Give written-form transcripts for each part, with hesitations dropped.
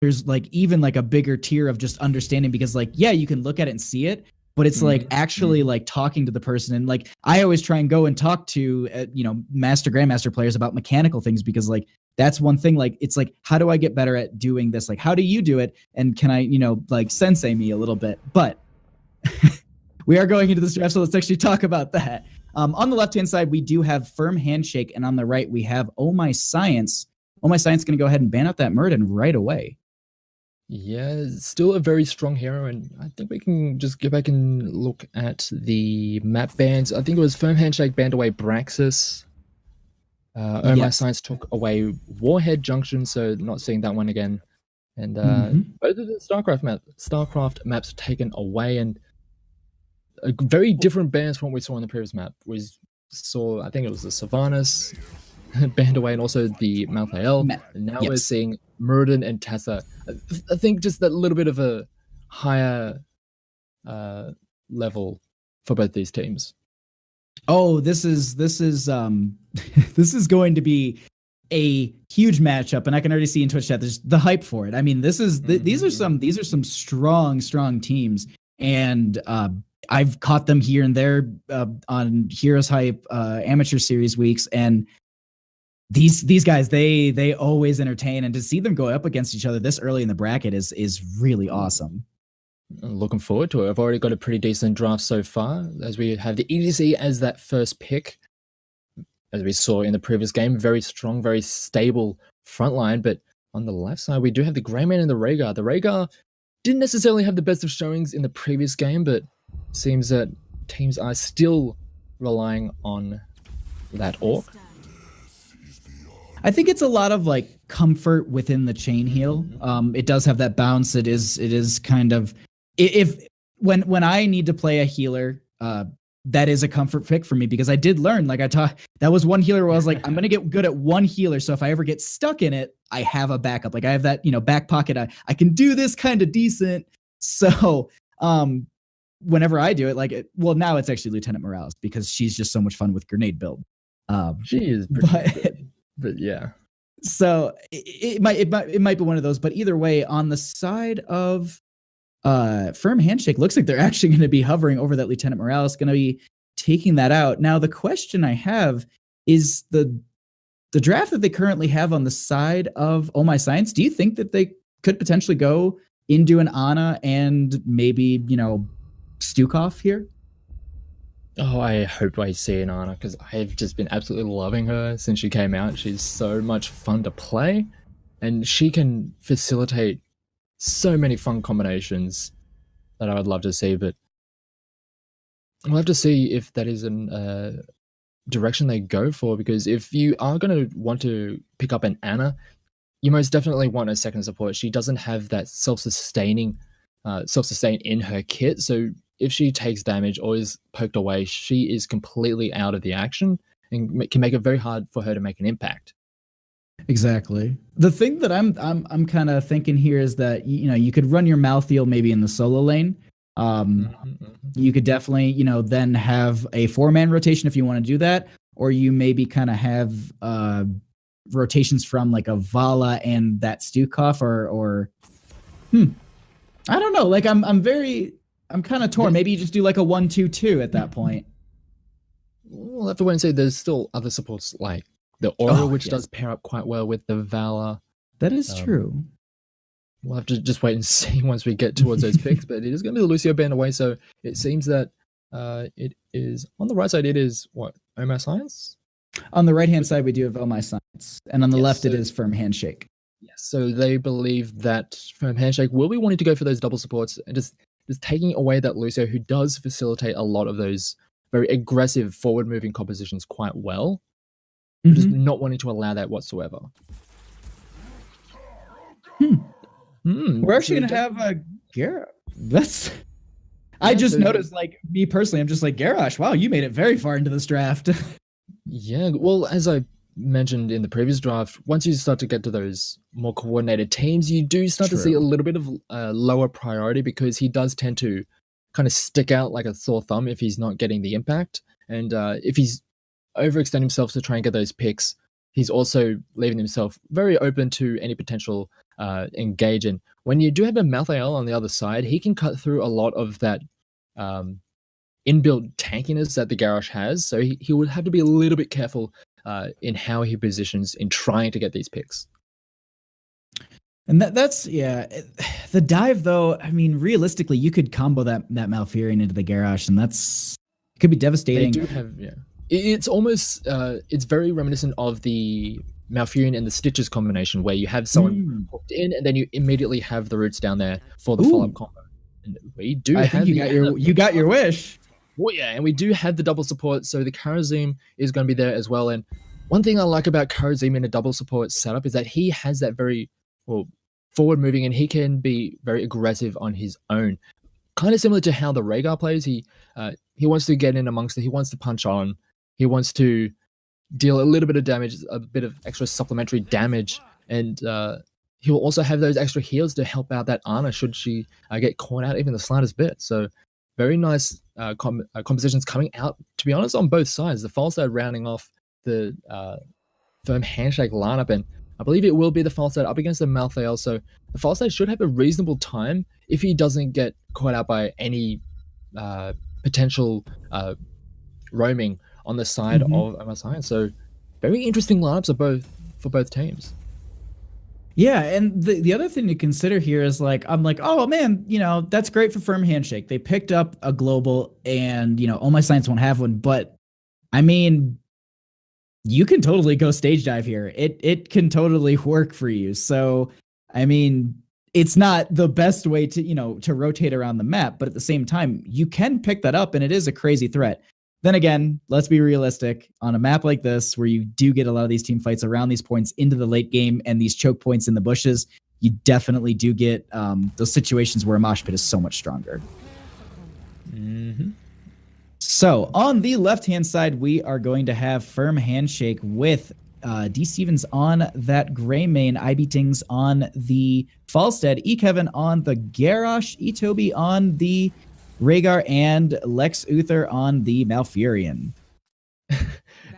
there's like even like a bigger tier of just understanding, because like, yeah, you can look at it and see it, but it's like actually like talking to the person. And like, I always try and go and talk to, master grandmaster players about mechanical things, because like, that's one thing. Like, it's like, how do I get better at doing this? Like, how do you do it? And can I, like sensei me a little bit? But we are going into this draft, so let's actually talk about that. On the left-hand side, we do have Firm Handshake, and on the right, we have Oh My Science. Oh My Science going to go ahead and ban out that Murden right away. Yeah, still a very strong hero, and I think we can just go back and look at the map bans. I think it was Firm Handshake banned away Braxis. Oh My Science took away Warhead Junction, so not seeing that one again. And both of the StarCraft maps are taken away, and very different bans from what we saw in the previous map. We saw, I think it was the Sylvanas banned away, and also the Malthael. And now we're seeing Murden and Tessa. I think just that little bit of a higher level for both these teams. Oh, this is this is going to be a huge matchup, and I can already see in Twitch chat there's the hype for it. I mean, these are some strong teams, and I've caught them here and there on HeroesHype amateur series weeks, and these guys they always entertain, and to see them go up against each other this early in the bracket is really awesome. Looking forward to it. I've already got a pretty decent draft so far, as we have the EDC as that first pick. As we saw in the previous game, very strong, very stable front line. But on the left side, we do have the Greyman and the Rhaegar. The Rhaegar didn't necessarily have the best of showings in the previous game, but seems that teams are still relying on that Orc. I think it's a lot of like comfort within the chain heal. It does have that bounce. It is kind of, when I need to play a healer, that is a comfort pick for me, because I did learn, like that was one healer where I was like, I'm going to get good at one healer. So if I ever get stuck in it, I have a backup. Like I have that, back pocket. I can do this kind of decent. So, whenever I do it, now it's actually Lieutenant Morales, because she's just so much fun with grenade build. She is pretty good, but yeah. So it might be one of those, but either way, on the side of Firm Handshake, looks like they're actually going to be hovering over that Lieutenant Morales, going to be taking that out. Now, the question I have is the draft that they currently have on the side of Oh My Science. Do you think that they could potentially go into an Ana and maybe, Stukov here? Oh, I hope I see an Ana, because I've just been absolutely loving her since she came out. She's so much fun to play, and she can facilitate so many fun combinations that I would love to see, but we'll have to see if that is a direction they go for, because if you are going to want to pick up an Ana, you most definitely want a second support. She doesn't have that self-sustain in her kit, so if she takes damage or is poked away, she is completely out of the action and can make it very hard for her to make an impact. Exactly. The thing that I'm kind of thinking here is that you could run your Malthael maybe in the solo lane. You could definitely then have a 4-man rotation if you want to do that, or you maybe kind of have rotations from like a Vala and that Stukov, or I don't know. Like I'm kind of torn. Maybe you just do like a 1-2-2 at that point. We'll have to wait and see. There's still other supports like the Aaro, which does pair up quite well with the Valor. That is true. We'll have to just wait and see once we get towards those picks. But it is going to be the Lucio band away, so it seems that it is on the right side. It is what, Oh My Science? On the right hand side, we do have Oh My Science, and on the left, it is Firm Handshake. Yes, so they believe that Firm Handshake will be wanting to go for those double supports and just taking away that Lucio, who does facilitate a lot of those very aggressive forward-moving compositions quite well. Just not wanting to allow that whatsoever. We're actually going to have a Garrosh. I just noticed, like, me personally, I'm just like, Garrosh, wow, you made it very far into this draft. Yeah, well, as I mentioned in the previous draft, once you start to get to those more coordinated teams, you do start to see a little bit of lower priority, because he does tend to kind of stick out like a sore thumb if he's not getting the impact. And if he's overextending himself to try and get those picks, he's also leaving himself very open to any potential engage in. When you do have a Malthael on the other side, he can cut through a lot of that inbuilt tankiness that the Garrosh has, so he would have to be a little bit careful in how he positions in trying to get these picks. And that's the dive though. I mean, realistically, you could combo that Malfurion into the Garrosh, and it could be devastating. They do have It's almost it's very reminiscent of the Malfurion and the Stitches combination, where you have someone hooked in, and then you immediately have the roots down there for the follow-up combo. And we do. I think you got your wish. Oh yeah, and we do have the double support, so the Kharazim is going to be there as well. And one thing I like about Kharazim in a double support setup is that he has that very forward moving, and he can be very aggressive on his own. Kind of similar to how the Rhaegar plays. He wants to get in amongst it. He wants to punch on. He wants to deal a little bit of damage, a bit of extra supplementary damage, and he will also have those extra heals to help out that Ana should she get caught out even the slightest bit. So very nice compositions coming out, to be honest, on both sides. The Falstad rounding off the firm Handshake lineup, and I believe it will be the Falstad up against the Malthael, so the Falstad should have a reasonable time if he doesn't get caught out by any potential roaming on the side of MSI. So very interesting lineups for both teams. Yeah, and the other thing to consider here is I'm like, oh man, that's great for firm Handshake. They picked up a global, and Oh My Science won't have one, but I mean, you can totally go stage dive here. It can totally work for you. So, I mean, it's not the best way to rotate around the map, but at the same time, you can pick that up, and it is a crazy threat. Then again, let's be realistic. On a map like this, where you do get a lot of these team fights around these points into the late game and these choke points in the bushes, you definitely do get those situations where a mosh pit is so much stronger. So on the left-hand side, we are going to have firm Handshake with D. Stevens on that gray main, IB-Tings on the Falstad, E. Kevin on the Garrosh, E. Toby on the Rhaegar, and Lex Uther on the Malfurion.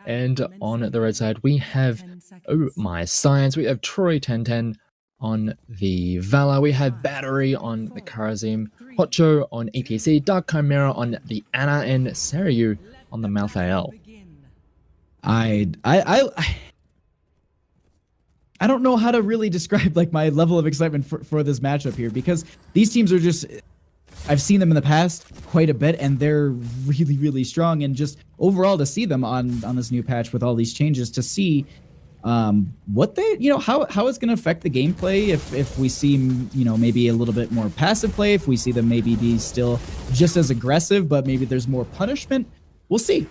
And on the red side, we have Oh My Science. We have Troy 1010 on the Vala. We have Battery on the Kharazim, Hotcho on ETC, Dark Chimera on the Ana, and Sarayu on the Malthael. I don't know how to really describe my level of excitement for this matchup here, because these teams are just, I've seen them in the past quite a bit, and they're really, really strong. And just overall to see them on this new patch with all these changes, to see what they, how it's going to affect the gameplay. If we see, maybe a little bit more passive play, if we see them maybe be still just as aggressive, but maybe there's more punishment, we'll see.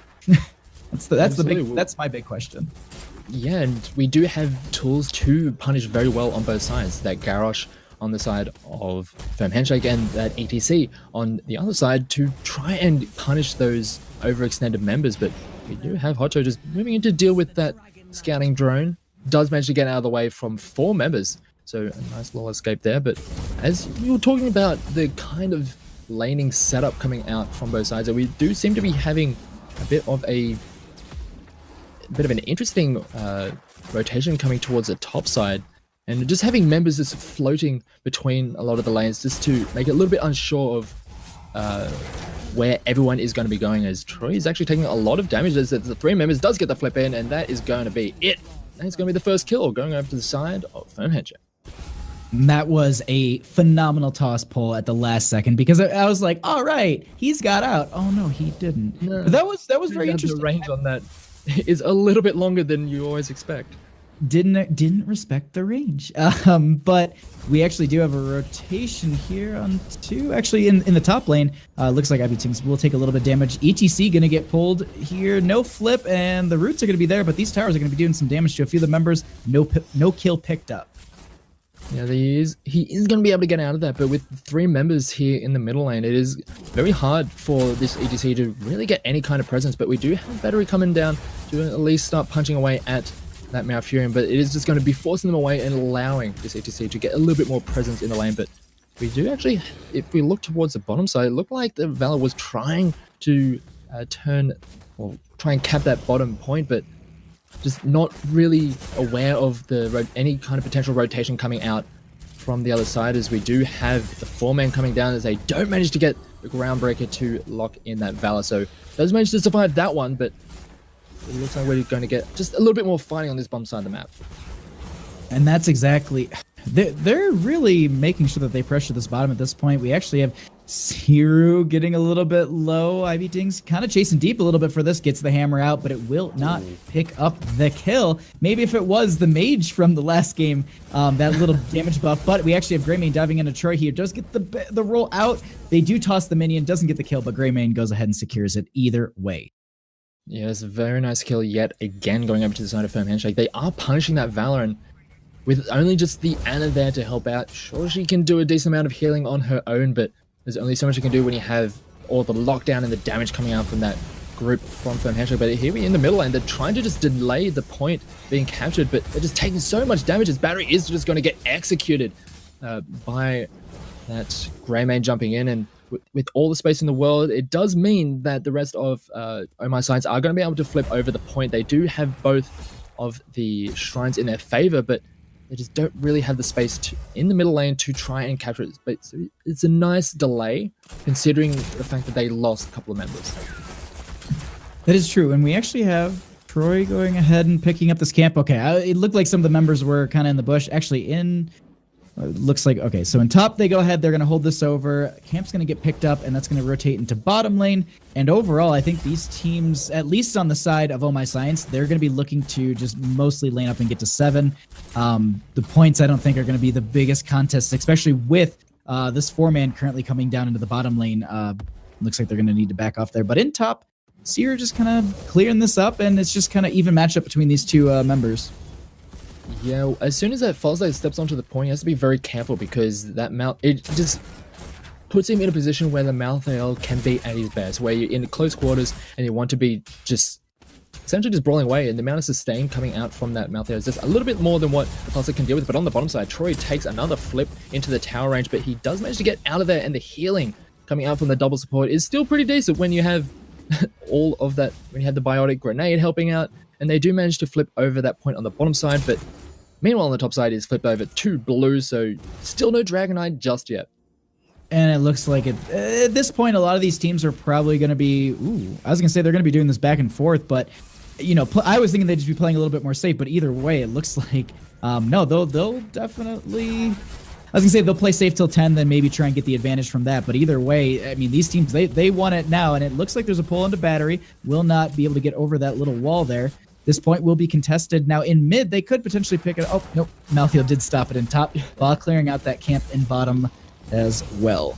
That's my big question. Yeah, and we do have tools to punish very well on both sides. That Garrosh on the side of firm Handshake, and that ETC on the other side to try and punish those overextended members. But we do have Hotcho just moving in to deal with that scouting drone. Does manage to get out of the way from 4 members, so a nice little escape there. But as you were talking about the kind of laning setup coming out from both sides, we do seem to be having a bit of an interesting rotation coming towards the top side, and just having members just floating between a lot of the lanes, just to make it a little bit unsure of where everyone is going to be going, as Troy is actually taking a lot of damage as the 3 members does get the flip in, and that is going to be it. And it's going to be the first kill going over to the side of firm Handshake. That was a phenomenal toss pull at the last second, because I was like, all right, he's got out. Oh no, he didn't. No, that was very interesting. The range on that is a little bit longer than you always expect. Didn't respect the range. But we actually do have a rotation here on 2. Actually, in the top lane, looks like IB-Tings will take a little bit of damage. ETC gonna get pulled here. No flip, and the roots are gonna be there, but these towers are gonna be doing some damage to a few of the members. No kill picked up. Yeah, he is going to be able to get out of that, but with 3 members here in the middle lane, it is very hard for this ETC to really get any kind of presence. But we do have Battery coming down to at least start punching away at that Malfurion, but it is just going to be forcing them away and allowing this ETC to get a little bit more presence in the lane. But we do actually, if we look towards the bottom side, it looked like the Valor was trying to try and cap that bottom point, but just not really aware of any kind of potential rotation coming out from the other side, as we do have the 4-man coming down, as they don't manage to get the Groundbreaker to lock in that Valor. So does manage to survive that one, but it looks like we're going to get just a little bit more fighting on this bottom side of the map. And that's exactly... They're really making sure that they pressure this bottom at this point. We actually have Hero getting a little bit low. Ivy Dings kind of chasing deep a little bit for this. Gets the hammer out, but it will not pick up the kill. Maybe if it was the mage from the last game, that little damage buff. But we actually have Greymane diving into Troy here. Does get the roll out. They do toss the minion. Doesn't get the kill, but Greymane goes ahead and secures it either way. Yeah, it's a very nice kill yet again going over to the side of Firm Handshake. They are punishing that Valor, and with only just the Ana there to help out, sure, she can do a decent amount of healing on her own, but there's only so much you can do when you have all the lockdown and the damage coming out from that group from Firm Handshake. But here we're in the middle lane, they're trying to just delay the point being captured, but they're just taking so much damage. His battery is just going to get executed by that Greymane jumping in, and with all the space in the world, it does mean that the rest of Oh My Science are going to be able to flip over the point. They do have both of the shrines in their favor, but they just don't really have the space in the middle lane to try and capture it. But it's a nice delay, considering the fact that they lost a couple of members. That is true, and we actually have Troy going ahead and picking up this camp. Okay, it looked like some of the members were kind of in the bush. Actually, looks like, okay, so in top, they go ahead, they're going to hold this over. Camp's going to get picked up, and that's going to rotate into bottom lane. And overall, I think these teams, at least on the side of Oh My Science, they're going to be looking to just mostly lane up and get to 7. The points, I don't think, are going to be the biggest contests, especially with this 4-man currently coming down into the bottom lane. Looks like they're going to need to back off there. But in top, Seer just kind of clearing this up, and it's just kind of even matchup between these two members. Yeah, as soon as that False steps onto the point, he has to be very careful, because that it just puts him in a position where the Malthael can be at his best, where you're in close quarters and you want to be just essentially just brawling away, and the amount of sustain coming out from that Malthael is just a little bit more than what the False can deal with. But on the bottom side, Troy takes another flip into the tower range, but he does manage to get out of there, and the healing coming out from the double support is still pretty decent when you have all of that, when you have the Biotic Grenade helping out. And they do manage to flip over that point on the bottom side, but meanwhile on the top side is flipped over to blue, so still no Dragonite just yet. And it looks like at this point, a lot of these teams are probably going to be, I was going to say they're going to be doing this back and forth, but, you know, I was thinking they'd just be playing a little bit more safe, but either way, it looks like, no, they'll definitely, I was going to say they'll play safe till 10, then maybe try and get the advantage from that. But either way, I mean, these teams, they want it now, and it looks like there's a pull into battery. Will not be able to get over that little wall there. This point will be contested. Now in mid, they could potentially pick it. Oh, nope. Malthael did stop it in top while clearing out that camp in bottom as well.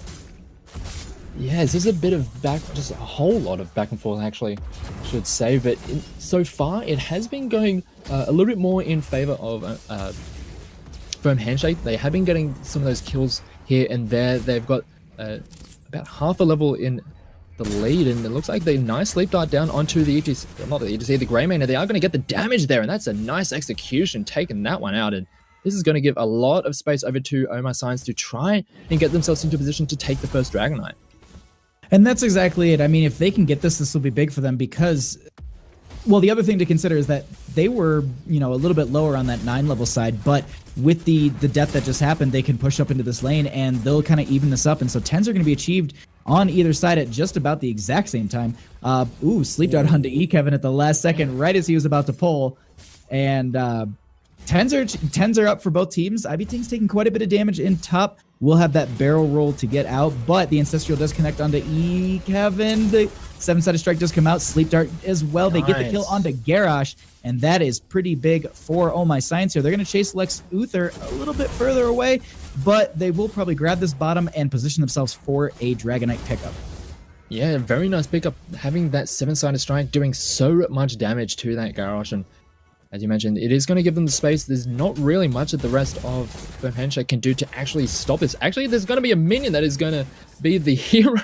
Yeah, this is a bit of just a whole lot of back and forth, actually, I should say. But so far, it has been going a little bit more in favor of Firm Handshake. They have been getting some of those kills here and there. They've got about half a level in the lead, and it looks like they nice sleep dart down onto the ETC, not the ETC, the Greymane, and they are going to get the damage there, and that's a nice execution, taking that one out. And this is going to give a lot of space over to Oh My Science to try and get themselves into a position to take the first Dragonite. And that's exactly it. I mean, if they can get this will be big for them, because, well, the other thing to consider is that they were, you know, a little bit lower on that 9 level side, but with the death that just happened, they can push up into this lane and they'll kind of even this up. And so 10s are going to be achieved on either side at just about the exact same time. Sleep dart onto Kevin at the last second, right as he was about to pull. And 10s are up for both teams. IBTing's taking quite a bit of damage in top. We'll have that barrel roll to get out, but the Ancestral does connect onto Kevin. The 7-sided strike does come out. Sleep dart as well. They get the kill onto Garrosh, and that is pretty big for Oh My Science here. They're going to chase Lex Uther a little bit further away, but they will probably grab this bottom and position themselves for a Dragonite pickup. Yeah, very nice pickup. Having that 7-sided strike doing so much damage to that Garrosh, and as you mentioned, it is going to give them the space. There's not really much that the rest of Firm Handshake can do to actually stop this. Actually, there's going to be a minion that is going to be the hero.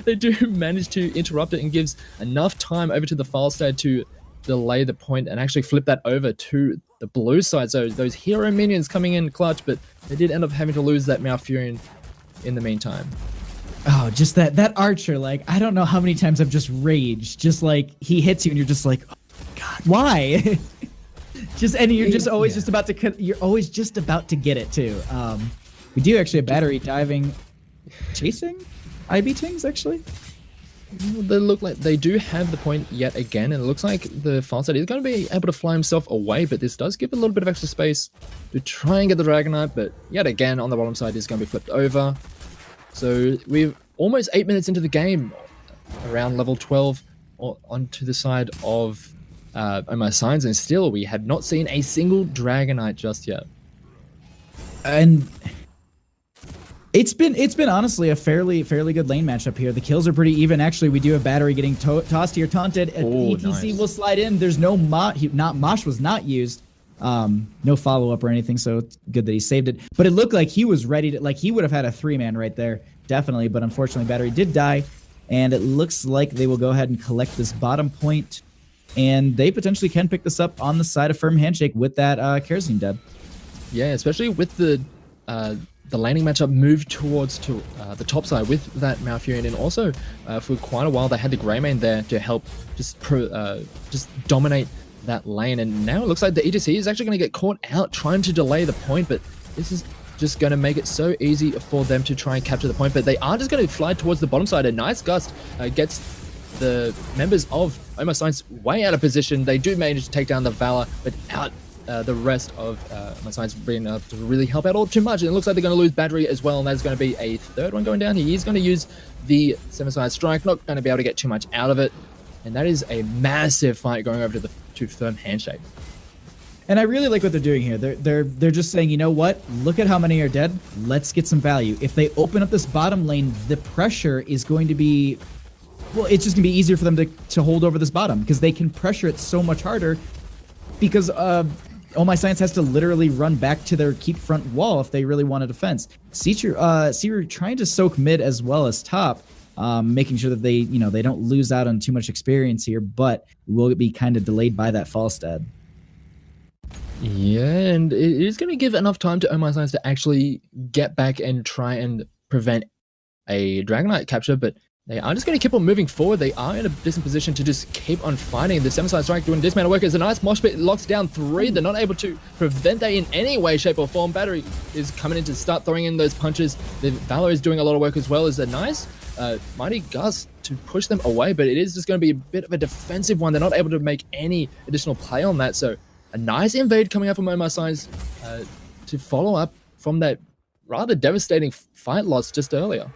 They do manage to interrupt it and gives enough time over to the Falstad to delay the point and actually flip that over to the blue side. So those hero minions coming in clutch, but they did end up having to lose that Malfurion in the meantime. Oh, just that Archer, like, I don't know how many times I've just raged. Just like, he hits you and you're just like, oh, God, why? You're always just about to get it too. We do actually have battery diving, chasing IB Tings actually. They look like they do have the point yet again, and it looks like the far side is going to be able to fly himself away, but this does give a little bit of extra space to try and get the Dragonite, but yet again on the bottom side is going to be flipped over. So we're almost 8 minutes into the game, around level 12, or onto the side of my Signs, and still we had not seen a single Dragonite just yet. And it's been honestly a fairly good lane matchup here. The kills are pretty even. Actually, we do have battery getting tossed here, taunted. ETC nice. Will slide in. There's no Mosh was not used. No follow up or anything, so it's good that he saved it. But it looked like he was ready to, like he would have had a 3-man right there, definitely. But unfortunately, battery did die, and it looks like they will go ahead and collect this bottom point, and they potentially can pick this up on the side of Firm Handshake with that kerosene dead. Yeah, especially with the laning matchup moved towards the top side with that Malfurion, and also for quite a while they had the Greymane there to help just dominate that lane, and now it looks like the ETC is actually going to get caught out trying to delay the point, but this is just going to make it so easy for them to try and capture the point, but they are just going to fly towards the bottom side. A nice gust gets the members of Oma Science way out of position. They do manage to take down the Valor, but out the rest of my Science being able to really help out all too much, and it looks like they're going to lose battery as well, and that's going to be a third one going down. He is going to use the 7-side strike, not going to be able to get too much out of it, and that is a massive fight going over to Firm Handshake. And I really like what they're doing here. They're just saying, you know what? Look at how many are dead. Let's get some value. If they open up this bottom lane, the pressure is going to be, well, it's just gonna be easier for them to hold over this bottom because they can pressure it so much harder. Because Oh My Science has to literally run back to their keep front wall if they really want a defense. Seaver trying to soak mid as well as top, making sure that they don't lose out on too much experience here, but will be kind of delayed by that Falstad. Yeah, and it is going to give enough time to Oh My Science to actually get back and try and prevent a Dragonite capture, but they are just going to keep on moving forward. They are in a decent position to just keep on fighting. The 7-side strike doing dismantle work. It's a nice mosh pit, locks down 3. They're not able to prevent that in any way, shape, or form. Battery is coming in to start throwing in those punches. The Valor is doing a lot of work as well. As a nice mighty gust to push them away, but it is just going to be a bit of a defensive one. They're not able to make any additional play on that, so a nice invade coming up from Oma Science to follow up from that rather devastating fight loss just earlier.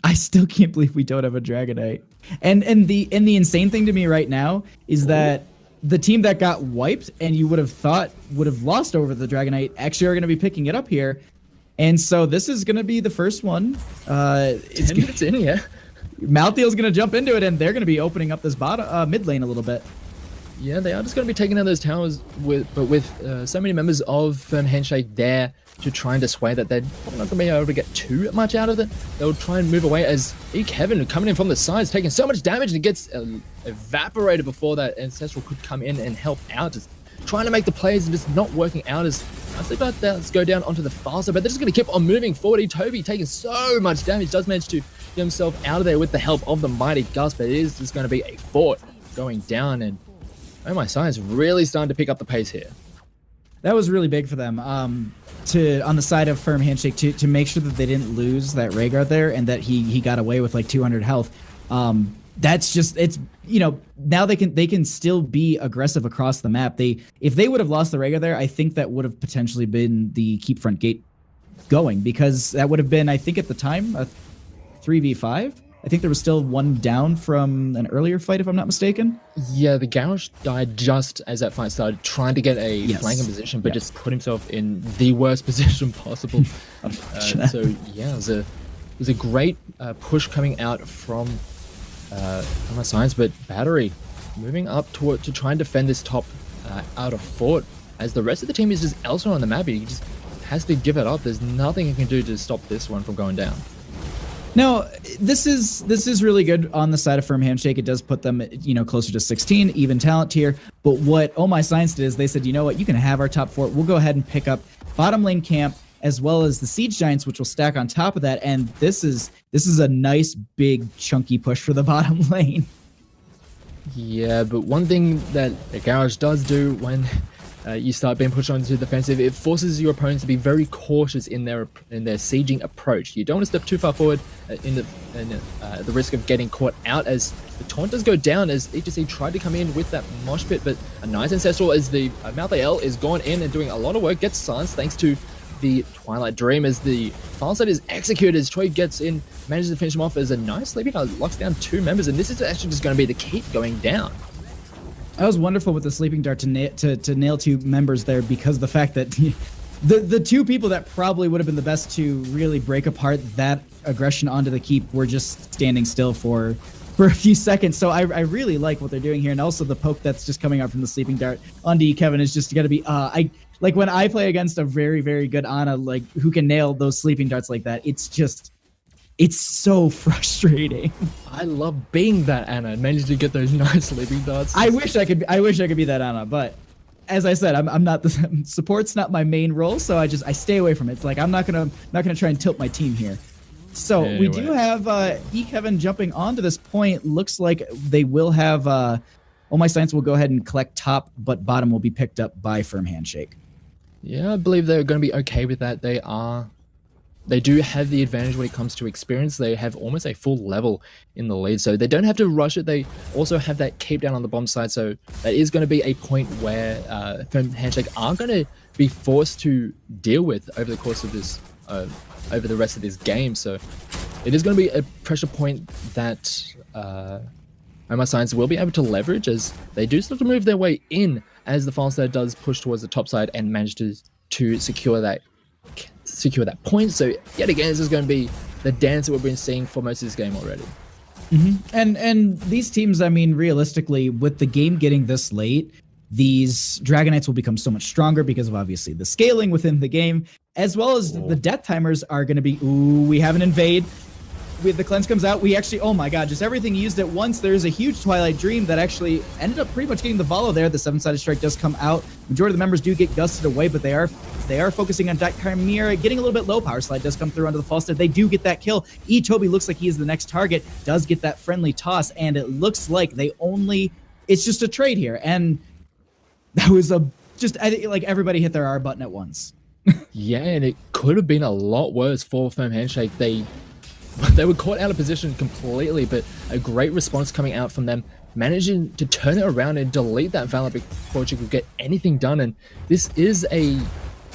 I still can't believe we don't have a Dragonite. And the insane thing to me right now is that the team that got wiped and you would have thought would have lost over the Dragonite actually are going to be picking it up here. And so this is going to be the first one. It's 10 minutes in, yeah. Malthael's going to jump into it, and they're going to be opening up this bottom mid lane a little bit. Yeah, they are just going to be taking down those towers with so many members of Firm Handshake there to try and dissuade that they're probably not going to be able to get too much out of it. They'll try and move away as Kevin coming in from the sides, taking so much damage and gets evaporated before that Ancestral could come in and help out, just trying to make the plays and just not working out as nicely. But let's go down onto the far side, but they're just going to keep on moving forward. Toby taking so much damage, does manage to get himself out of there with the help of the mighty Gust, but it is just going to be a fort going down, and Oh My Science really starting to pick up the pace here. That was really big for them. On the side of Firm Handshake to make sure that they didn't lose that Rhaegar there and that he got away with like 200 health. That's just, it's, now they can still be aggressive across the map. If they would have lost the Rhaegar there, I think that would have potentially been the keep front gate going, because that would have been, I think at the time, a 3v5. I think there was still one down from an earlier fight, if I'm not mistaken. Yeah, the Garrosh died just as that fight started, trying to get a flanking position, but just put himself in the worst position possible. So yeah, it was a great push coming out from my Science, but Battery moving up to try and defend this top outer fort, as the rest of the team is just elsewhere on the map. He just has to give it up. There's nothing he can do to stop this one from going down. Now, this is really good on the side of Firm Handshake. It does put them, closer to 16, even talent tier. But what Oh My Science did is they said, you know what, you can have our top fort. We'll go ahead and pick up bottom lane camp as well as the Siege Giants, which will stack on top of that. And this is a nice, big, chunky push for the bottom lane. Yeah, but one thing that the Garage does do when you start being pushed onto the defensive. It forces your opponents to be very cautious in their sieging approach. You don't want to step too far forward in the risk of getting caught out, as the taunt does go down as HTC tried to come in with that mosh pit, but a nice Ancestral as the Mouth AL is gone in and doing a lot of work, gets silenced thanks to the Twilight Dream as the file set is executed as Choi gets in, manages to finish him off as a nice Sleeping Dart locks down 2 members, and this is actually just going to be the keep going down. That was wonderful with the Sleeping Dart to nail 2 members there, because the fact that the 2 people that probably would have been the best to really break apart that aggression onto the keep were just standing still for a few seconds. So I really like what they're doing here, and also the poke that's just coming out from the Sleeping Dart onto you, Kevin, is just gonna be I like when I play against a very, very good Ana, like who can nail those Sleeping Darts like that. It's so frustrating. I love being that Ana and managing to get those nice Sleeping Darts. I wish I could be that Ana, but as I said, I'm not the support's not my main role, so I stay away from it. It's like I'm not gonna try and tilt my team here. So anyway, we do have Kevin jumping onto this point. Looks like they will have Oh My Science will go ahead and collect top, but bottom will be picked up by Firm Handshake. Yeah, I believe they're going to be okay with that. They do have the advantage when it comes to experience. They have almost a full level in the lead, so they don't have to rush it. They also have that keep down on the bomb side, so that is going to be a point where Firm Handshake are going to be forced to deal with over the course of this, over the rest of this game. So it is going to be a pressure point that Oh My Science will be able to leverage, as they do start to move their way in as the File Star does push towards the top side and manage to secure that point. So yet again, this is going to be the dance that we've been seeing for most of this game already. And these teams, I mean, realistically, with the game getting this late, these Dragonites will become so much stronger because of obviously the scaling within the game, as well as the death timers are going to be, we have an invade. With the cleanse comes out, we actually, oh my god, just everything used at once. There's a huge Twilight Dream that actually ended up pretty much getting the follow there. The 7-sided strike does come out. Majority of the members do get gusted away, but they are focusing on Chimera. Getting a little bit low. Power Slide does come through onto the Falster. They do get that kill. Toby looks like he is the next target. Does get that friendly toss, and it looks like it's just a trade here. And that was like everybody hit their R button at once. Yeah, and it could have been a lot worse for Firm Handshake. They were caught out of position completely, but a great response coming out from them, managing to turn it around and delete that Valor before she could get anything done. And this is a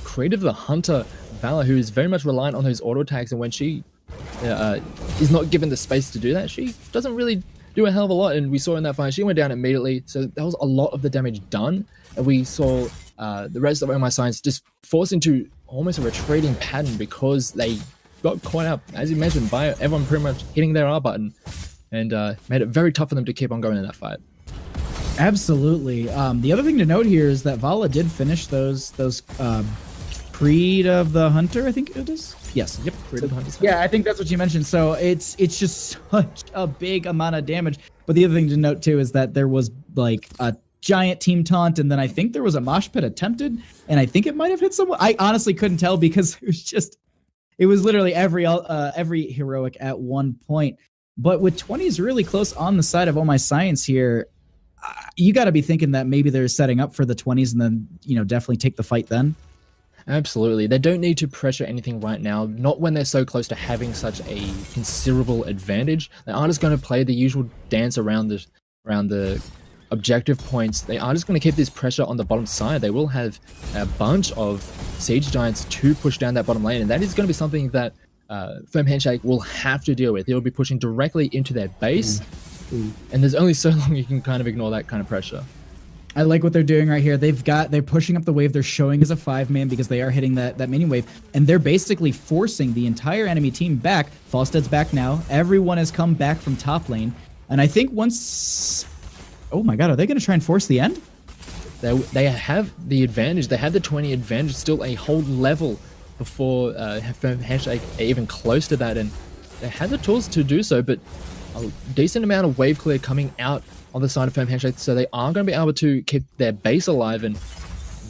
Creative the Hunter Valor who is very much reliant on those auto attacks, and when she is not given the space to do that, she doesn't really do a hell of a lot. And we saw in that fight, she went down immediately, so that was a lot of the damage done. And we saw the rest of Oh My Science just forced into almost a retreating pattern because they got caught out, as you mentioned, by everyone pretty much hitting their R button, and made it very tough for them to keep on going in that fight. Absolutely. The other thing to note here is that Vala did finish those Creed of the Hunter, I think it is. Yes. Yep. Creed of the Hunter. Yeah, I think that's what you mentioned. So it's just such a big amount of damage. But the other thing to note too is that there was like a giant team taunt, and then I think there was a mosh pit attempted, and I think it might have hit someone. I honestly couldn't tell because it was literally every heroic at one point. But with 20s really close on the side of Oh My Science here, you got to be thinking that maybe they're setting up for the 20s and then, definitely take the fight then. Absolutely. They don't need to pressure anything right now, not when they're so close to having such a considerable advantage. They aren't just going to play the usual dance around the objective points. They are just going to keep this pressure on the bottom side. They will have a bunch of Siege Giants to push down that bottom lane, and that is going to be something that Firm Handshake will have to deal with. He'll be pushing directly into their base, and there's only so long you can kind of ignore that kind of pressure. I like what they're doing right here. They're pushing up the wave. They're showing as a 5-man because they are hitting that minion wave, and they're basically forcing the entire enemy team back. Falstead's back now. Everyone has come back from top lane, and I think once... Oh my god, are they going to try and force the end? They have the advantage. They have the 20 advantage, still a whole level before Firm Handshake even close to that, and they have the tools to do so, but a decent amount of wave clear coming out on the side of Firm Handshake, so they are going to be able to keep their base alive. And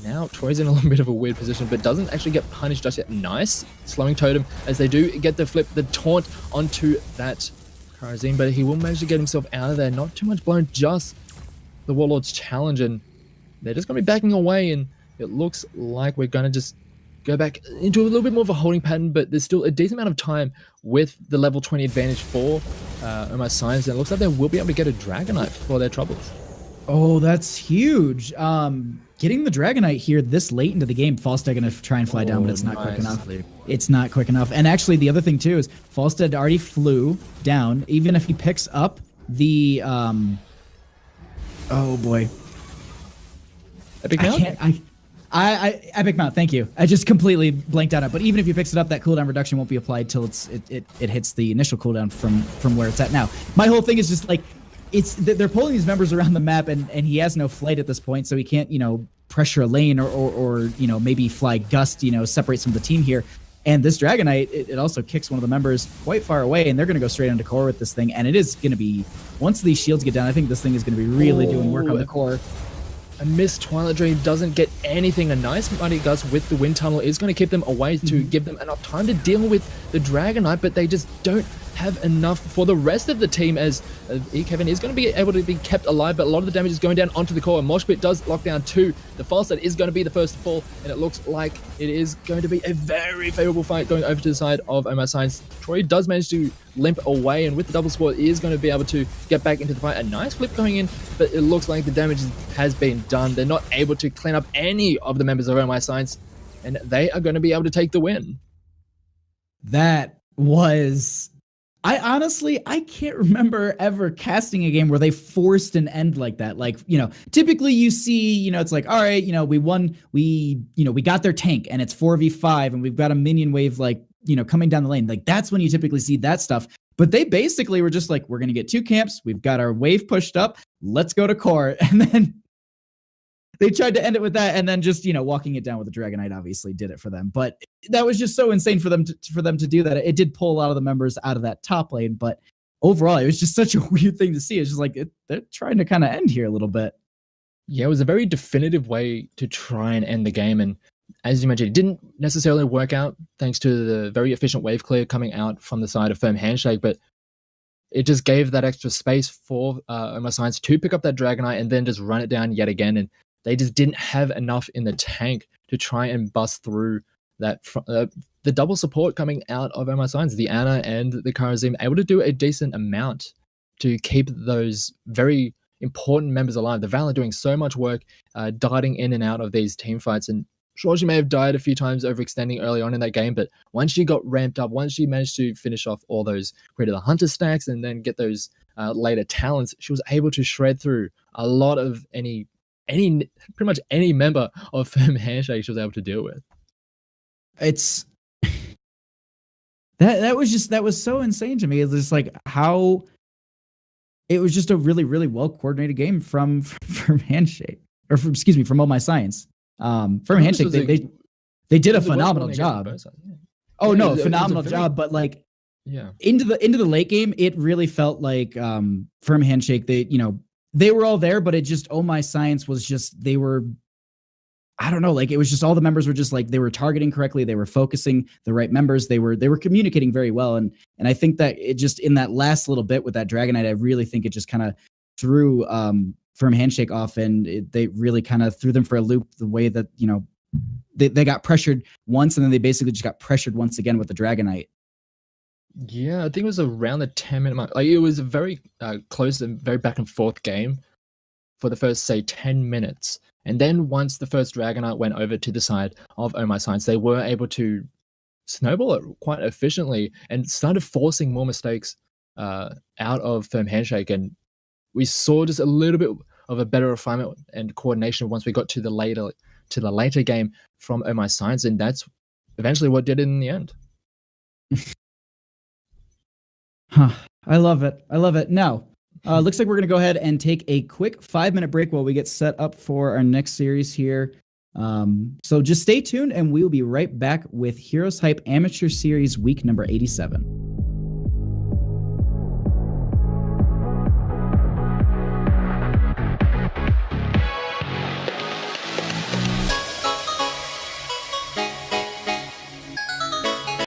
now Troy's in a little bit of a weird position, but doesn't actually get punished just yet. Nice slowing totem as they do get the flip, the taunt onto that Karazim, but he will manage to get himself out of there. Not too much blown, just the Warlord's challenge, and they're just going to be backing away, and it looks like we're going to just go back into a little bit more of a holding pattern, but there's still a decent amount of time with the level 20 advantage for my Science, and it looks like they will be able to get a Dragonite for their troubles. Oh, that's huge. Getting the Dragonite here this late into the game, Falstad gonna try and fly down, but it's not quick enough. It's not quick enough. And actually, the other thing too is Falstad already flew down. Even if he picks up the, oh boy, Epic Mount? Epic Mount. Thank you. I just completely blanked out. But even if he picks it up, that cooldown reduction won't be applied till it hits the initial cooldown from where it's at now. My whole thing is just like, they're pulling these members around the map, and he has no flight at this point, so he can't, pressure a lane or maybe fly gust, separate some of the team here. And this Dragonite, it also kicks one of the members quite far away, and they're going to go straight into core with this thing. And it is going to be, once these shields get down, I think this thing is going to be really doing work on the core. A missed Twilight Dream doesn't get anything. A nice Mighty Gust with the Wind Tunnel is going to keep them away to give them enough time to deal with the Dragonite, but they just don't have enough for the rest of the team, as Kevin is going to be able to be kept alive, but a lot of the damage is going down onto the core, and Moshpit does lock down 2. The Falstad is going to be the first to fall, and it looks like it is going to be a very favorable fight going over to the side of Oh My Science. Troy does manage to limp away, and with the double support is going to be able to get back into the fight. A nice flip going in, but it looks like the damage has been done. They're not able to clean up any of the members of Oh My Science, and they are going to be able to take the win. That was... I can't remember ever casting a game where they forced an end like that. Like, typically you see, it's like, all right, we won, we got their tank and it's 4v5 and we've got a minion wave, like, coming down the lane. Like, that's when you typically see that stuff. But they basically were just like, we're going to get 2 camps. We've got our wave pushed up. Let's go to core. And then they tried to end it with that, and then just, walking it down with the Dragonite obviously did it for them. But that was just so insane for them to do that. It did pull a lot of the members out of that top lane, but overall, it was just such a weird thing to see. It's just like they're trying to kind of end here a little bit. Yeah, it was a very definitive way to try and end the game, and as you mentioned, it didn't necessarily work out thanks to the very efficient wave clear coming out from the side of Firm Handshake, but it just gave that extra space for Oh My Science to pick up that Dragonite and then just run it down yet again, and they just didn't have enough in the tank to try and bust through that the double support coming out of Oh My Science. The Ana and the Karazim able to do a decent amount to keep those very important members alive. The Valor doing so much work, darting in and out of these team fights. And sure, she may have died a few times overextending early on in that game, but once she got ramped up, once she managed to finish off all those created the Hunter stacks and then get those later talents, she was able to shred through a lot of pretty much any member of Firm Handshake she was able to deal with. It's that was so insane to me. It's just like how it was just a really, really well coordinated game from Handshake, or from Oh My Science. From Handshake, they did a phenomenal job. Oh no, phenomenal job. But like, into the late game, it really felt like Firm Handshake. They were all there, but it just, Oh My Science was just, they were, I don't know, like it was just all the members were just like, they were targeting correctly. They were focusing the right members. They were communicating very well. And I think that it just, in that last little bit with that Dragonite, I really think it just kind of threw Firm Handshake off, and they really kind of threw them for a loop, the way that, they got pressured once, and then they basically just got pressured once again with the Dragonite. Yeah, I think it was around the 10-minute mark. Like, it was a very close and very back and forth game for the first, say, 10 minutes. And then once the first Dragonite went over to the side of Oh My Science, they were able to snowball it quite efficiently and started forcing more mistakes out of Firm Handshake. And we saw just a little bit of a better refinement and coordination once we got to the later game from Oh My Science, and that's eventually what did it in the end. I love it. Now, looks like we're going to go ahead and take a quick 5-minute break while we get set up for our next series here. So just stay tuned, and we will be right back with HeroesHype Amateur Series week number 87.